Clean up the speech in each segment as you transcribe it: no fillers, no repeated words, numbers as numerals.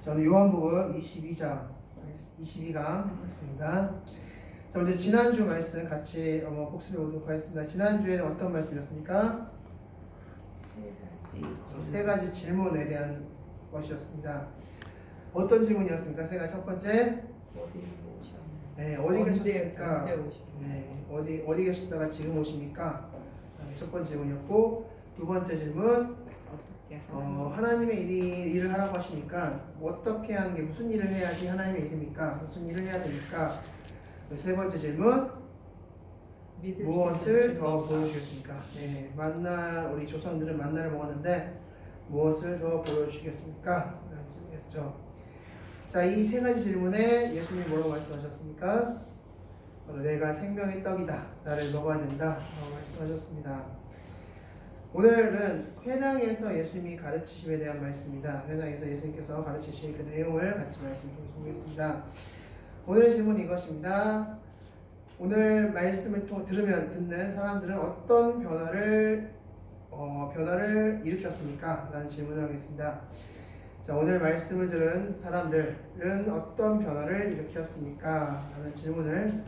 저는 요한복음 22강 말씀입니다. 자, 먼저 지난주 말씀 같이 복습해 보도록 하겠습니다. 지난주에는 어떤 말씀이었습니까? 세 가지 질문에 대한 것이었습니다. 어떤 질문이었습니까? 세 가지. 첫 번째, 네, 어디 계셨습니까? 네, 어디 계셨다가 지금 오십니까? 첫 번째 질문이었고, 두 번째 질문, 하나님의 일을 하라고 하시니까 어떻게 하는 게 무슨 일을 해야지 하나님의 일입니까? 무슨 일을 해야 됩니까? 세 번째 질문, 무엇을 더 보여주겠습니까? 네, 우리 조상들은 만나를 먹었는데 무엇을 더 보여주시겠습니까? 라는 질문이었죠. 자, 이 세 가지 질문에 예수님이 뭐라고 말씀하셨습니까? 내가 생명의 떡이다. 나를 먹어야 된다. 라고 말씀하셨습니다. 오늘은 회당에서 예수님이 가르치심에 대한 말씀입니다. 회당에서 예수님께서 가르치신 그 내용을 같이 말씀드리겠습니다. 오늘의 질문은 이것입니다. 오늘 말씀을 듣는 사람들은 어떤 변화를 일으켰습니까? 라는 질문을 하겠습니다. 자, 오늘 말씀을 들은 사람들은 어떤 변화를 일으켰습니까? 라는 질문을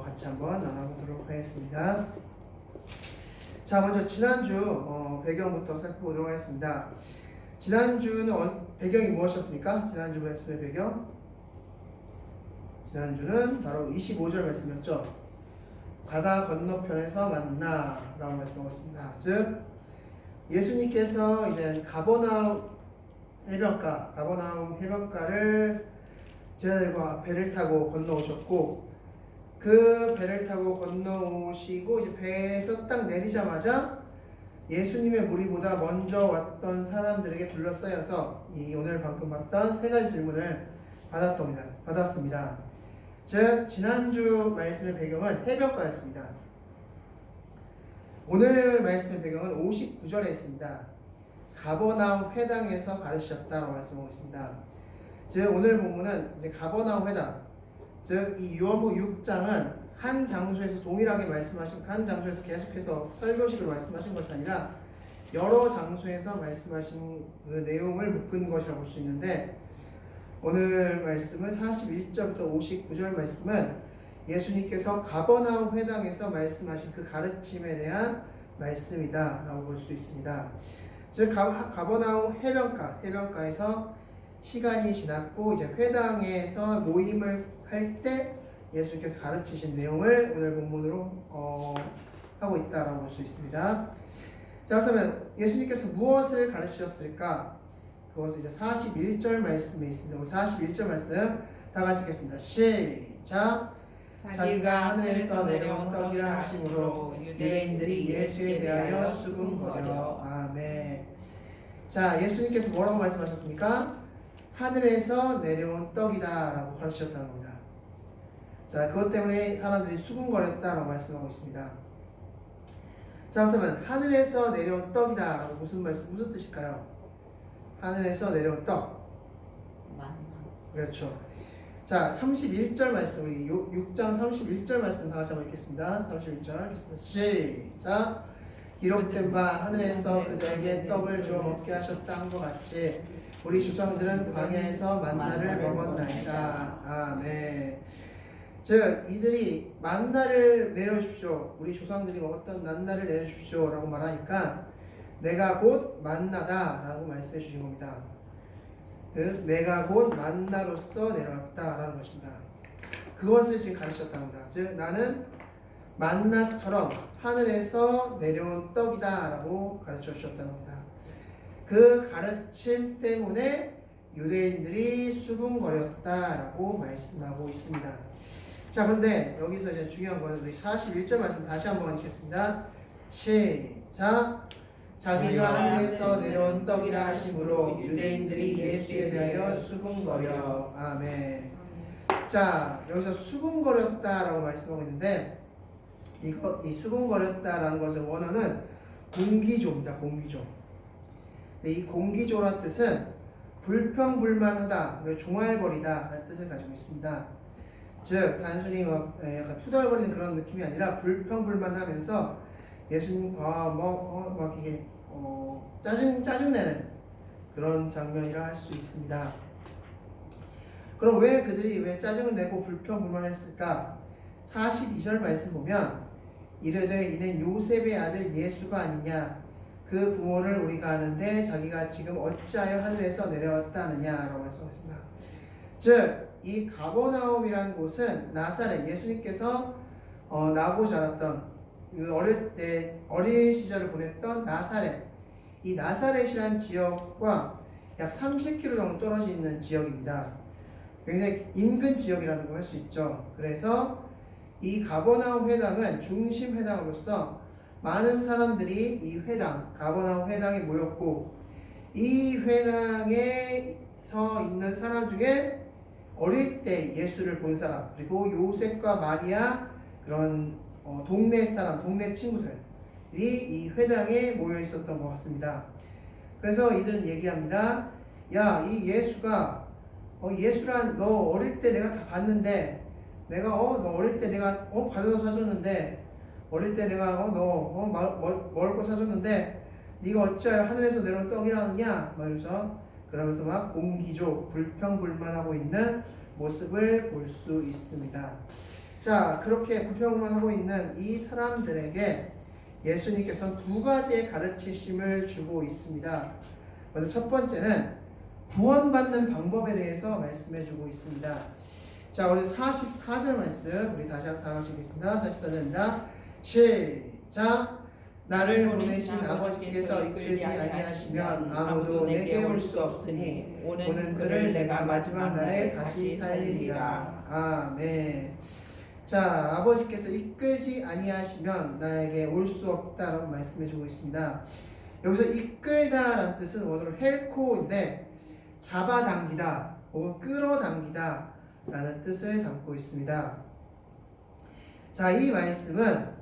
같이 한번 나눠보도록 하겠습니다. 자, 먼저 지난주 배경부터 살펴보도록 하겠습니다. 지난주는 배경이 무엇이었습니까? 지난주 말씀의 배경? 지난주는 바로 25절 말씀이었죠. 바다 건너편에서 만나 라고 말씀하셨습니다. 즉 예수님께서 이제 가버나움 해변가를 제자들과 배를 타고 건너오셨고, 그 배를 타고 건너오시고 이제 배에서 딱 내리자마자 예수님의 무리보다 먼저 왔던 사람들에게 둘러싸여서 이 오늘 방금 봤던 세 가지 질문을 받았습니다. 즉 지난주 말씀의 배경은 해변가였습니다. 오늘 말씀의 배경은 59절에 있습니다. 가버나움 회당에서 가르치셨다라고 말씀하고 있습니다. 즉 오늘 본문은 이제 가버나움 회당, 즉 이 요한복음 6장은 한 장소에서 동일하게 한 장소에서 계속해서 설교식으로 말씀하신 것이 아니라 여러 장소에서 말씀하신 그 내용을 묶은 것이라고 볼 수 있는데, 오늘 말씀은 41절부터 59절 말씀은 예수님께서 가버나움 회당에서 말씀하신 그 가르침에 대한 말씀이다 라고 볼 수 있습니다. 즉 가버나움 해변가에서 시간이 지났고 이제 회당에서 모임을 할 때 예수님께서 가르치신 내용을 오늘 본문으로 하고 있다라고 볼 수 있습니다. 자, 그렇다면 예수님께서 무엇을 가르치셨을까? 그것은 이제 41절 말씀에 있습니다. 우리 41절 말씀 다 같이 읽겠습니다. 시작. 자기가 하늘에서 내려온 떡이라 하심으로 유대인들이 예수에 대하여 수군거려. 아멘. 자, 예수님께서 뭐라고 말씀하셨습니까? 하늘에서 내려온 떡이다 라고 가르치셨다는 겁니다. 자, 그것 때문에 사람들이 수군거렸다라고 말씀하고 있습니다. 자, 그렇다면 하늘에서 내려온 떡이다 라고 무슨 뜻일까요? 하늘에서 내려온 떡. 만나. 그렇죠. 자, 31절 말씀, 우리 6장 31절 말씀 다 같이 한번 읽겠습니다. 31절 읽겠습니다. 시작. 기록된 바 하늘에서 그들에게 떡을 주어 먹게 하셨다 한 것 같이 우리 조상들은 광야에서 만나를 먹었나이다. 아멘. 즉 이들이 만나를 내려주십시오. 우리 조상들이 먹었던 만나를 내려주십시오 라고 말하니까 내가 곧 만나다 라고 말씀해 주신 겁니다. 내가 곧 만나로서 내려왔다 라는 것입니다. 그것을 지금 가르치셨다는 겁니다. 즉 나는 만나처럼 하늘에서 내려온 떡이다 라고 가르쳐 주셨다는 겁니다. 그 가르침 때문에 유대인들이 수군거렸다 라고 말씀하고 있습니다. 자, 그런데 여기서 이제 중요한 것은 우리 41절 말씀 다시 한번 읽겠습니다. 시작. 자기가 하늘에서 내려온 떡이라 하심으로 유대인들이 예수에 대하여 수군거려. 아멘. 자, 여기서 수군거렸다라고 말씀하고 있는데 이 수군거렸다라는 것의 원어는 공기조입니다. 공기조. 이 공기조라는 뜻은 불평불만하다, 그리고 종알거리다 라는 뜻을 가지고 있습니다. 즉 단순히 약간 투덜거리는 그런 느낌이 아니라 불평불만하면서 예수님 막 이게 짜증내는 그런 장면이라 할 수 있습니다. 그럼 왜 그들이 왜 짜증을 내고 불평불만했을까? 42절 말씀 보면 이르되 이는 요셉의 아들 예수가 아니냐, 그 부모를 우리가 아는데 자기가 지금 어찌하여 하늘에서 내려왔다 하느냐라고 말씀하셨습니다. 즉 이 가버나움이라는 곳은 나사렛, 예수님께서 나고 자랐던 어릴 때 어린 시절을 보냈던 나사렛, 이 나사렛이라는 지역과 약 30km 정도 떨어져 있는 지역입니다. 굉장히 인근 지역이라는 걸 할 수 있죠. 그래서 이 가버나움 회당은 중심 회당으로서 많은 사람들이 이 회당, 가버나움 회당에 모였고, 이 회당에서 있는 사람 중에 어릴 때 예수를 본 사람, 그리고 요셉과 마리아, 그런 동네 사람, 동네 친구들이 이 회당에 모여 있었던 것 같습니다. 그래서 이들은 얘기합니다. 야, 이 예수가 예수란 너 어릴 때 내가 다 봤는데, 내가 너 어릴 때 내가 과자도 사줬는데, 어릴 때 내가 너 먹을 거 사줬는데 네가 어찌하여 하늘에서 내려온 떡이라느냐 말면서, 그러면서 막 공기조 불평불만하고 있는 모습을 볼 수 있습니다. 자, 그렇게 불평불만하고 있는 이 사람들에게 예수님께서는 두 가지의 가르치심을 주고 있습니다. 먼저 첫 번째는 구원받는 방법에 대해서 말씀해 주고 있습니다. 자, 우리 44절 말씀 우리 다시 한번 다 같이 읽겠습니다. 44절입니다. 시작. 나를 보내신 아버지께서 이끌지 아니하시면 아무도 내게 올 수 없으니 오는 그를 내가 마지막 날에 다시 살리리라. 아멘. 자, 아버지께서 이끌지 아니하시면 나에게 올 수 없다라고 말씀해 주고 있습니다. 여기서 이끌다라는 뜻은 원어로 헬코인데 잡아당기다 혹은 끌어당기다 라는 뜻을 담고 있습니다. 자, 이 말씀은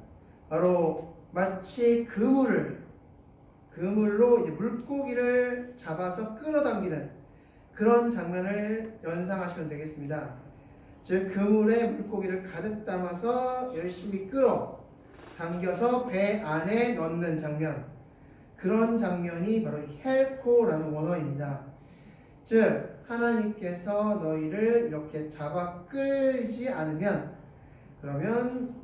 바로 마치 그물로 이제 물고기를 잡아서 끌어당기는 그런 장면을 연상하시면 되겠습니다. 즉 그물에 물고기를 가득 담아서 열심히 끌어 당겨서 배 안에 넣는 장면, 그런 장면이 바로 헬코라는 원어입니다. 즉 하나님께서 너희를 이렇게 잡아 끌지 않으면 그러면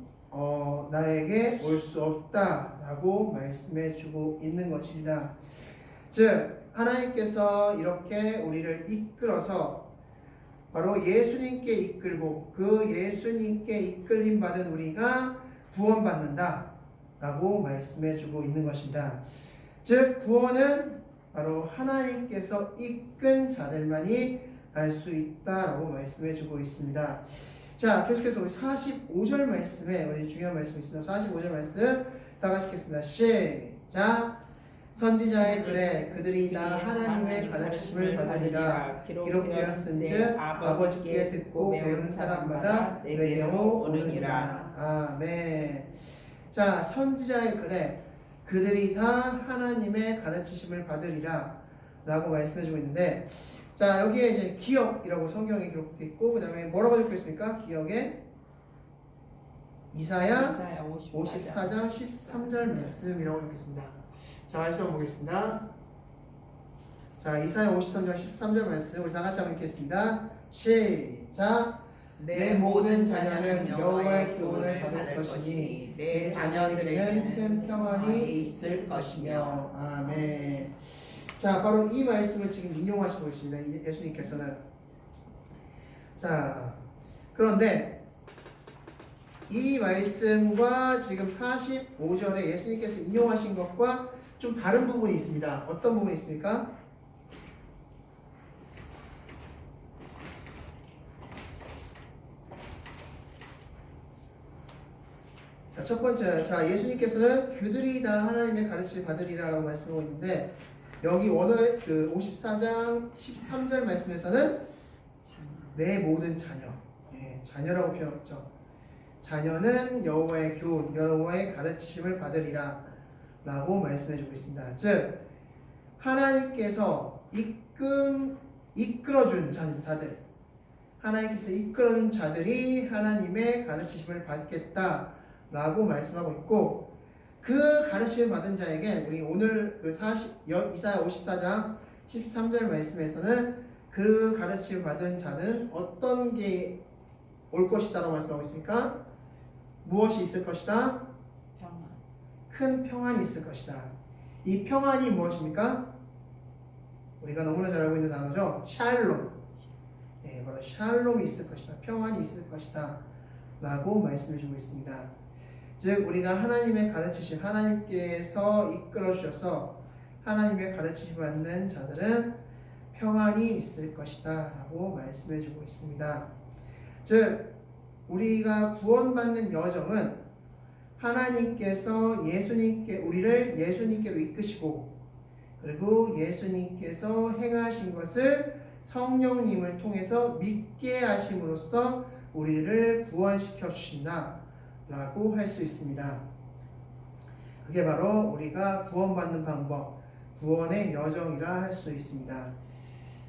나에게 올 수 없다라고 말씀해 주고 있는 것입니다. 즉 하나님께서 이렇게 우리를 이끌어서 바로 예수님께 이끌고 그 예수님께 이끌림 받은 우리가 구원받는다 라고 말씀해 주고 있는 것입니다. 즉 구원은 바로 하나님께서 이끈 자들만이 알 수 있다라고 말씀해 주고 있습니다. 자, 계속해서 우리 45절 말씀에 우리 중요한 말씀이 있습니다. 45절 말씀 다 같이 읽겠습니다. 시작. 선지자의 글에 그들이 다 하나님의 가르치심을 받으리라 기록되었은즉 아버지께 듣고 배운 사람마다 내게로 오느니라. 아멘. 자, 선지자의 글에 그들이 다 하나님의 가르치심을 받으리라 라고 말씀해주고 있는데, 자, 여기에 이제 기억이라고 성경에 기록되어 있고, 그 다음에 뭐라고 적혀 있습니까? 기억에 이사야 54장 13절 말씀이라고 적혀 있습니다. 자, 말씀 한번 보겠습니다. 자, 이사야 53장 13절 말씀 우리 다 같이 한번 읽겠습니다. 시작. 내 모든 자녀는 여호와의 교훈을 받을 것이니 내 자녀들에게는 평안이 있을 것이며. 아멘. 자, 바로 이 말씀을 지금 인용하시고 있습니다. 예수님께서는. 자, 그런데 이 말씀과 지금 45절에 예수님께서 인용하신 것과 좀 다른 부분이 있습니다. 어떤 부분이 있습니까? 자, 첫 번째, 자, 예수님께서는 그들이 다 하나님의 가르침을 받으리라라고 말씀하고 있는데, 여기 원어의 그 54장 13절 말씀에서는 내 모든 자녀, 자녀라고 표현했죠. 자녀는 여호와의 교훈, 여호와의 가르치심을 받으리라 라고 말씀해주고 있습니다. 즉 하나님께서 이끌어준 자들, 하나님께서 이끌어준 자들이 하나님의 가르치심을 받겠다 라고 말씀하고 있고, 그 가르침을 받은 자에게 우리 오늘 그 이사야 54장 13절 말씀에서는 그 가르침을 받은 자는 어떤 게 올 것이다 라고 말씀하고 있습니까? 무엇이 있을 것이다? 평안. 큰 평안이 있을 것이다. 이 평안이 무엇입니까? 우리가 너무나 잘 알고 있는 단어죠. 샬롬. 네, 바로 샬롬이 있을 것이다. 평안이 있을 것이다. 라고 말씀해 주고 있습니다. 즉 우리가 하나님의 가르치심, 하나님께서 이끌어 주셔서 하나님의 가르치심 받는 자들은 평안이 있을 것이다 라고 말씀해 주고 있습니다. 즉 우리가 구원받는 여정은 하나님께서 우리를 예수님께로 이끄시고 그리고 예수님께서 행하신 것을 성령님을 통해서 믿게 하심으로써 우리를 구원시켜 주신다 라고 할 수 있습니다. 그게 바로 우리가 구원받는 방법, 구원의 여정이라 할 수 있습니다.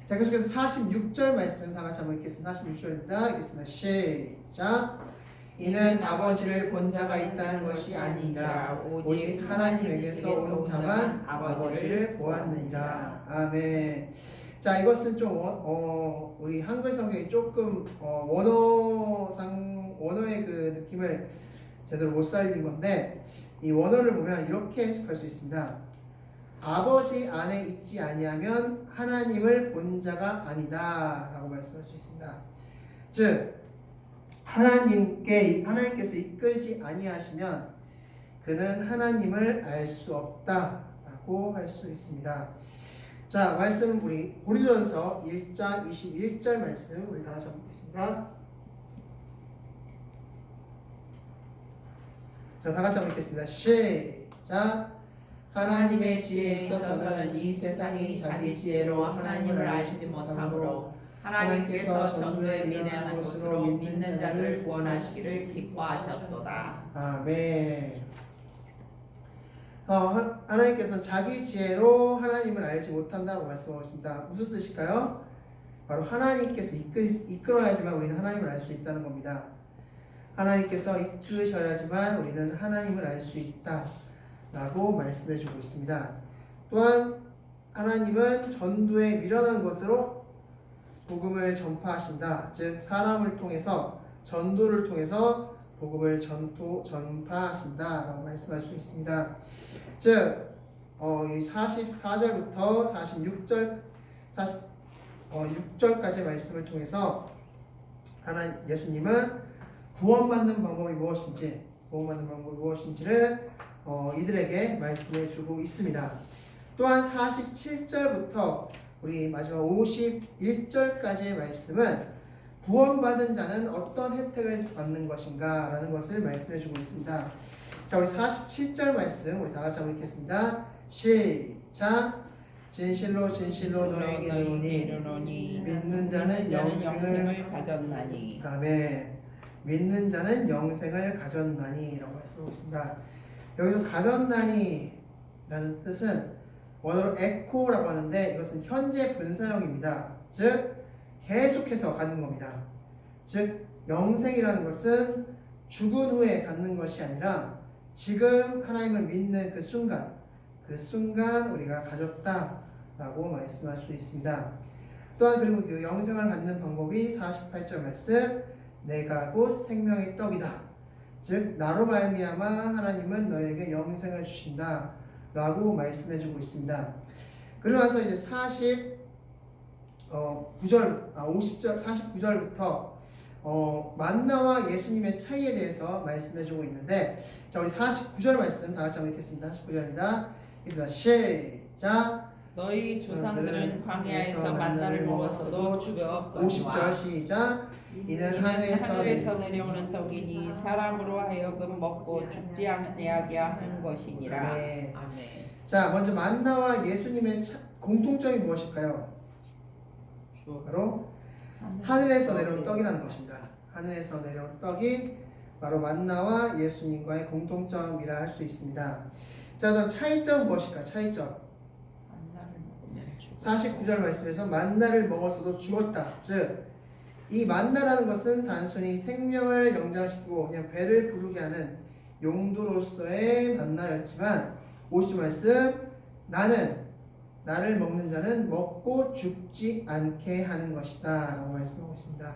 자, 계속해서 46절 말씀 다 같이 한번 읽겠습니다. 46절입니다. 읽겠습니다. 시작. 이는 아버지를 본 자가 있다는 것이 아니니라 오직 하나님에게서 온 자만 아버지를 보았느니라. 아멘. 자, 이것은 좀 우리 한글 성경이 조금 원어의 그 느낌을 제대로 못 살린 건데 이 원어를 보면 이렇게 해석할 수 있습니다. 아버지 안에 있지 아니하면 하나님을 본 자가 아니다 라고 말씀할 수 있습니다. 즉 하나님께서 이끌지 아니하시면 그는 하나님을 알 수 없다 라고 할 수 있습니다. 자, 말씀 우리 고린도전서 1장 21절 말씀 우리 다 같이 한번 보겠습니다. 자, 다 같이 한번 읽겠습니다. 시작. 하나님의 지혜에 있어서는 이 세상이 자기 지혜로 하나님을 알지 못하므로 하나님께서 전도에 미련한 것으로 믿는 자들을 구원하시기를 기뻐하셨도다. 아멘. 하나님께서는 자기 지혜로 하나님을 알지 못한다고 말씀하고 있습니다. 무슨 뜻일까요? 바로 하나님께서 이끌어야지만 우리는 하나님을 알 수 있다는 겁니다. 하나님께서 이끄셔야지만 우리는 하나님을 알 수 있다 라고 말씀해 주고 있습니다. 또한 하나님은 전도에 미련한 것으로 복음을 전파하신다. 즉 사람을 통해서 전도를 통해서 복음을 전파하신다 라고 말씀할 수 있습니다. 즉 44절부터 46절까지 말씀을 통해서 예수님은 구원받는 방법이 무엇인지를 이들에게 말씀해 주고 있습니다. 또한 47절부터 우리 마지막 51절까지의 말씀은 구원받은 자는 어떤 혜택을 받는 것인가 라는 것을 말씀해 주고 있습니다. 자, 우리 47절 말씀 우리 다 같이 한번 읽겠습니다. 시작. 진실로 너에게 이르노니 믿는 자는 영생을 가졌나니. 아멘. 믿는 자는 영생을 가졌나니 라고 말씀하고 있습니다. 여기서 가졌나니 라는 뜻은 원어로 에코라고 하는데 이것은 현재 분사형입니다. 즉 계속해서 갖는 겁니다. 즉 영생이라는 것은 죽은 후에 갖는 것이 아니라 지금 하나님을 믿는 그 순간 우리가 가졌다라고 말씀할 수 있습니다. 또한 그리고 그 영생을 갖는 방법이 48절 말씀 내가 곧 생명의 떡이다. 즉 나로 말미암아 하나님은 너에게 영생을 주신다 라고 말씀해 주고 있습니다. 그러고 나서 이제 49절부터 만나와 예수님의 차이에 대해서 말씀해 주고 있는데 자, 우리 49절 말씀 다 같이 한번 읽겠습니다. 49절입니다. 시작. 너희 조상들은 광야에서 만나를 먹었어도 죽었거니와 50절 시작. 이는 하늘에서 내려오는 떡이니 사람으로 하여금 먹고 죽지 아니하게 하는 것이니라. 네. 아멘. 자, 먼저 만나와 예수님의 공통점이 무엇일까요? 바로 하늘에서 내려온 떡이라는 것입니다. 하늘에서 내려온 떡이 바로 만나와 예수님과의 공통점이라 할 수 있습니다. 자, 그럼 차이점은 무엇일까? 차이점. 49절 말씀에서 만나를 먹었어도 죽었다. 즉 이 만나라는 것은 단순히 생명을 영장시키고 그냥 배를 부르게 하는 용도로서의 만나였지만 50절 말씀 나는 나를 먹는 자는 먹고 죽지 않게 하는 것이다 라고 말씀하고 있습니다.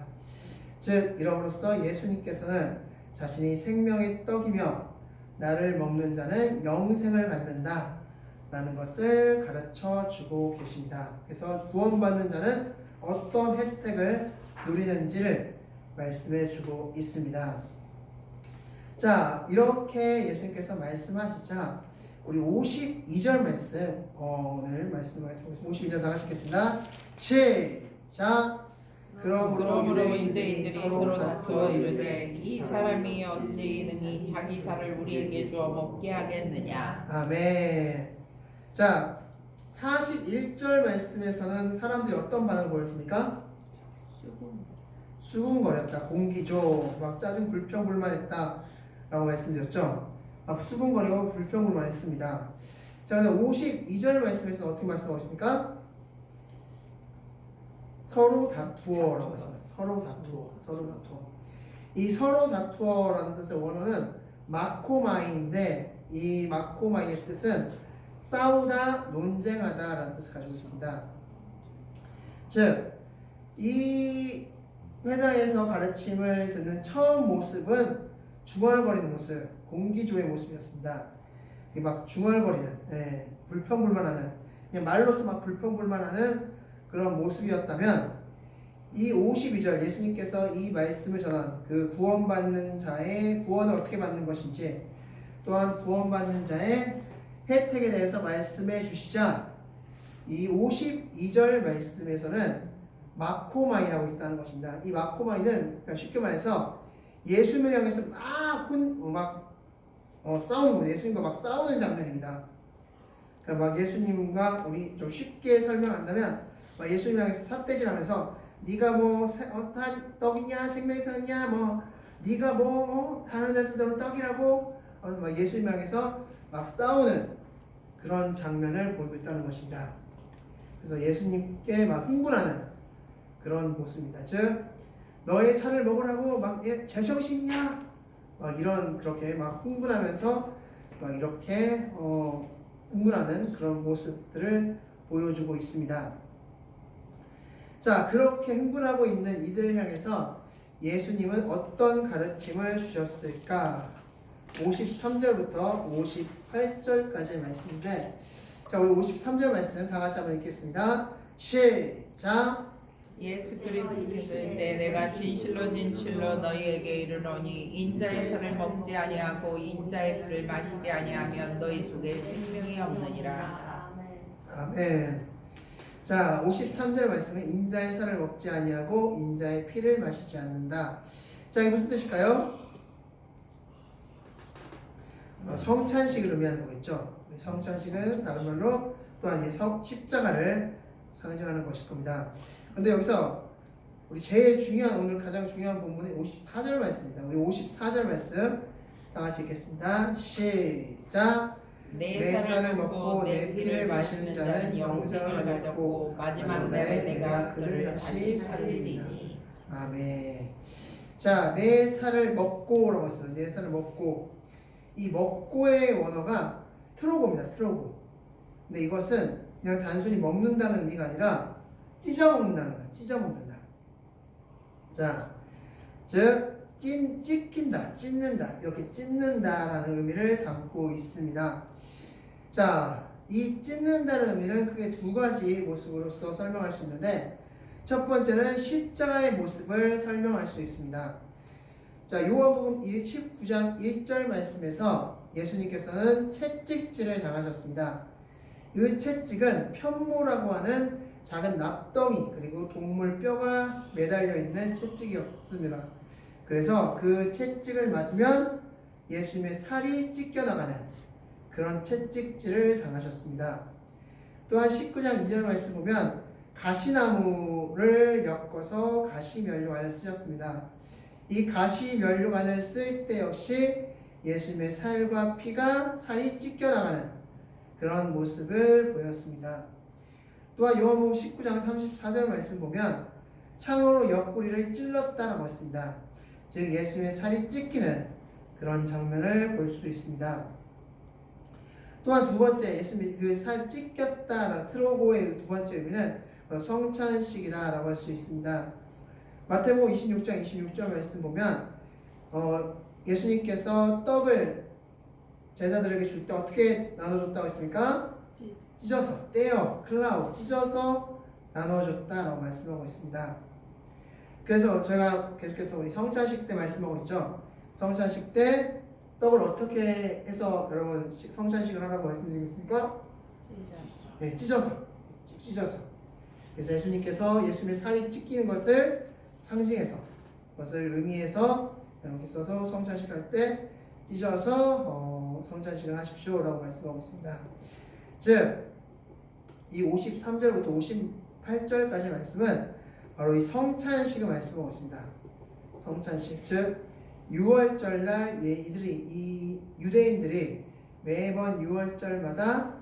즉 이러므로써 예수님께서는 자신이 생명의 떡이며 나를 먹는 자는 영생을 받는다 라는 것을 가르쳐 주고 계십니다. 그래서 구원받는 자는 어떤 혜택을 누리는지를 말씀해 주고 있습니다. 자, 이렇게 예수님께서 말씀하시자 우리 52절 말씀 오늘 말씀하겠습니다. 52절 다 같이 읽겠습니다. 시작. 그러므로 유대인들이 서로 다투어 이르되 이 사람이 어찌 능히 자기 살을 우리에게 주어 먹게 하겠느냐. 아멘. 자, 41절 말씀에서는 사람들이 어떤 반응을 보였습니까? 수군거렸다. 공기죠. 막 짜증 불평불만했다 라고 말씀드렸죠. 막 수군거리고 불평불만했습니다. 자, 그런데 52절 말씀에서 어떻게 말씀하고 있습니까? 서로 다투어라고 말씀하셨어요. 서로 다투어. 이 서로 다투어라는 뜻의 원어는 마코마이인데 이 마코마이의 뜻은 싸우다, 논쟁하다라는 뜻을 가지고 있습니다. 즉, 이 회당에서 가르침을 듣는 처음 모습은 중얼거리는 모습, 공기조의 모습이었습니다. 막 중얼거리는, 불평불만하는, 그냥 말로서 막 불평불만하는 그런 모습이었다면 이 52절 예수님께서 이 말씀을 전한 그 구원받는 자의 구원을 어떻게 받는 것인지 또한 구원받는 자의 혜택에 대해서 말씀해 주시자 이 52절 말씀에서는 마코마이라고 있다는 것입니다. 이 마코마이는 쉽게 말해서 예수님을 향해서 싸우는 거예요. 예수님과 막 싸우는 장면입니다. 그러니까 막 예수님과 우리 좀 쉽게 설명한다면 막 예수님 향해서 삿대질하면서 네가 뭐 떡이냐 생명의 떡이냐 뭐 네가 뭐 하는 데서 떡이라고 막 예수님 향해서 막 싸우는 그런 장면을 보이고 있다는 것입니다. 그래서 예수님께 막 흥분하는 그런 모습입니다. 즉 너의 살을 먹으라고 막 제정신이냐 막 이런 그렇게 막 흥분하면서 막 이렇게 흥분하는 그런 모습들을 보여주고 있습니다. 자, 그렇게 흥분하고 있는 이들을 향해서 예수님은 어떤 가르침을 주셨을까? 53절부터 58절까지의 말씀인데, 자, 우리 53절 말씀 다 같이 한번 읽겠습니다. 시작. 예수 그리스도께서 이르되 내가 진실로 너희에게 이르노니 인자의 살을 먹지 아니하고 인자의 피를 마시지 아니하면 너희 속에 생명이 없느니라. 아멘. 자, 53절 말씀은 인자의 살을 먹지 아니하고 인자의 피를 마시지 않는다. 자, 이게 무슨 뜻일까요? 성찬식을 의미하는 거겠죠. 성찬식은 다른 말로 또한 십자가를 상징하는 것일 겁니다. 그런데 여기서 우리 제일 중요한 오늘 가장 중요한 본문이 54절 말씀입니다. 우리 54절 말씀 다 같이 읽겠습니다. 시작. 내 살을 먹고 내 피를 마시는 자는 영생을 가졌고 마지막 날에 내가 그를 다시 살리리니. 아멘. 자, 내 살을 먹고라고 했어요. 내 살을 먹고. 이 먹고의 원어가 트로고입니다. 트로고. 근데 이것은 그냥 단순히 먹는다는 의미가 아니라 찢어 먹는다는 거예요. 찢어 먹는다. 자, 즉 찢긴다, 찢는다, 이렇게 찢는다라는 의미를 담고 있습니다. 자, 이 찢는다는 의미는 크게 두 가지 모습으로서 설명할 수 있는데, 첫 번째는 십자가의 모습을 설명할 수 있습니다. 자, 요한복음 19장 1절 말씀에서 예수님께서는 채찍질을 당하셨습니다. 이 채찍은 편모라고 하는 작은 납덩이 그리고 동물 뼈가 매달려 있는 채찍이었습니다. 그래서 그 채찍을 맞으면 예수님의 살이 찢겨나가는 그런 채찍질을 당하셨습니다. 또한 19장 2절 말씀 보면 가시나무를 엮어서 가시면류관을 쓰셨습니다. 이 가시면류관을 쓸 때 역시 예수님의 살과 피가 살이 찢겨나가는 그런 모습을 보였습니다. 또한 요한복음 19장 34절 말씀 보면 창으로 옆구리를 찔렀다라고 했습니다. 즉 예수님의 살이 찢기는 그런 장면을 볼 수 있습니다. 또한 두 번째 예수님이 그 살 찢겼다라는 트로고의 두 번째 의미는 바로 성찬식이다라고 할 수 있습니다. 마태복음 26장 26절 말씀 보면 예수님께서 떡을 제자들에게 줄 때 어떻게 나눠줬다고 했습니까? 찢어서, 떼어, 클라우, 찢어서 나눠줬다라고 말씀하고 있습니다. 그래서 저희가 계속해서 우리 성찬식 때 말씀하고 있죠. 성찬식 때 떡을 어떻게 해서 여러분 성찬식을 하라고 말씀드리겠습니까? 네, 찢어서. 그래서 예수님께서 예수님의 살이 찢기는 것을 상징해서, 그것을 의미해서 여러분께서도 성찬식 할 때 찢어서 성찬식을 하십시오라고 말씀하고 있습니다. 즉, 이 53절부터 58절까지 말씀은 바로 이 성찬식을 말씀하고 있습니다. 성찬식, 즉 6월절날 이 유대인들이 매번 6월절마다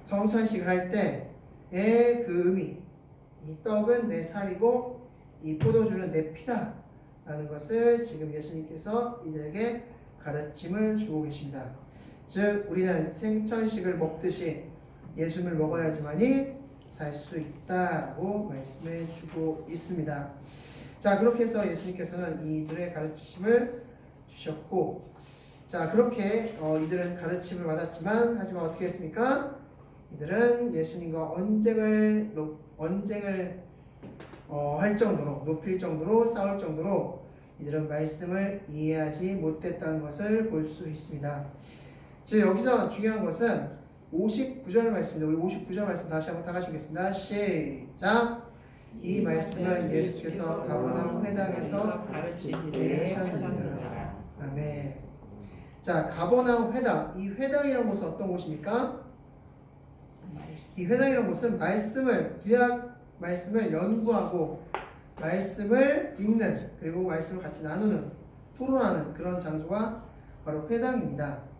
성찬식을 할 때의 그 의미, 이 떡은 내 살이고 이 포도주는 내 피다 라는 것을 지금 예수님께서 이들에게 가르침을 주고 계십니다. 즉 우리는 생천식을 먹듯이 예수님을 먹어야지만이 살 수 있다고 말씀해 주고 있습니다. 자, 그렇게 해서 예수님께서는 이들의 가르침을 주셨고, 자, 그렇게 이들은 가르침을 받았지만 하지만 어떻게 했습니까? 이들은 예수님과 언쟁을 할 정도로, 높일 정도로, 싸울 정도로 이들은 말씀을 이해하지 못했다는 것을 볼 수 있습니다. 즉 여기서 중요한 것은 59절 말씀입니다. 우리 59절 말씀 다시 한번 다 같이 읽겠습니다. 시작. 이 말씀은 예수께서 가버나움 회당에서 가르치시기에 하셨느니라. 아멘. 자, 가버나움 회당. 이 회당이라는 곳은 어떤 곳입니까? 이 회당이라는 곳은 구약 말씀을 연구하고 말씀을 읽는, 그리고 말씀을 같이 나누는, 토론하는 그런 장소가 바로 회당입니다.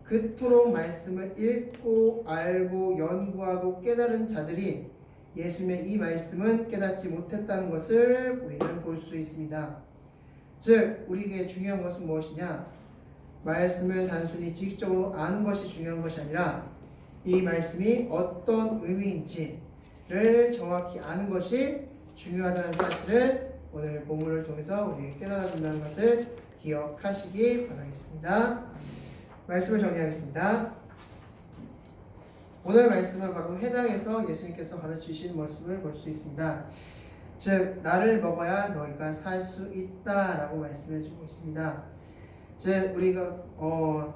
그토록 말씀을 읽고 알고 연구하고 깨달은 자들이 예수님의 이 말씀은 깨닫지 못했다는 것을 우리는 볼 수 있습니다. 즉 우리에게 중요한 것은 무엇이냐? 말씀을 단순히 지식적으로 아는 것이 중요한 것이 아니라 이 말씀이 어떤 의미인지를 정확히 아는 것이 중요하다는 사실을 오늘 본문을 통해서 우리에게 깨달아 준다는 것을 기억하시기 바라겠습니다. 말씀을 정리하겠습니다. 오늘 말씀은 바로 회당에서 예수님께서 가르치신 말씀을 볼 수 있습니다. 즉 나를 먹어야 너희가 살 수 있다라고 말씀해 주고 있습니다. 즉 우리가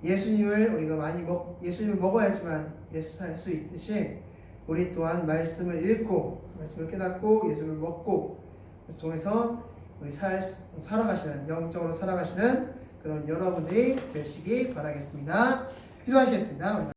예수님을 먹어야지만 예수 살 수 있듯이 우리 또한 말씀을 읽고 말씀을 깨닫고 예수를 먹고 그래서 통해서 우리 살아가시는 영적으로 살아가시는 그런 여러분들이 되시기 바라겠습니다. 기도하시겠습니다.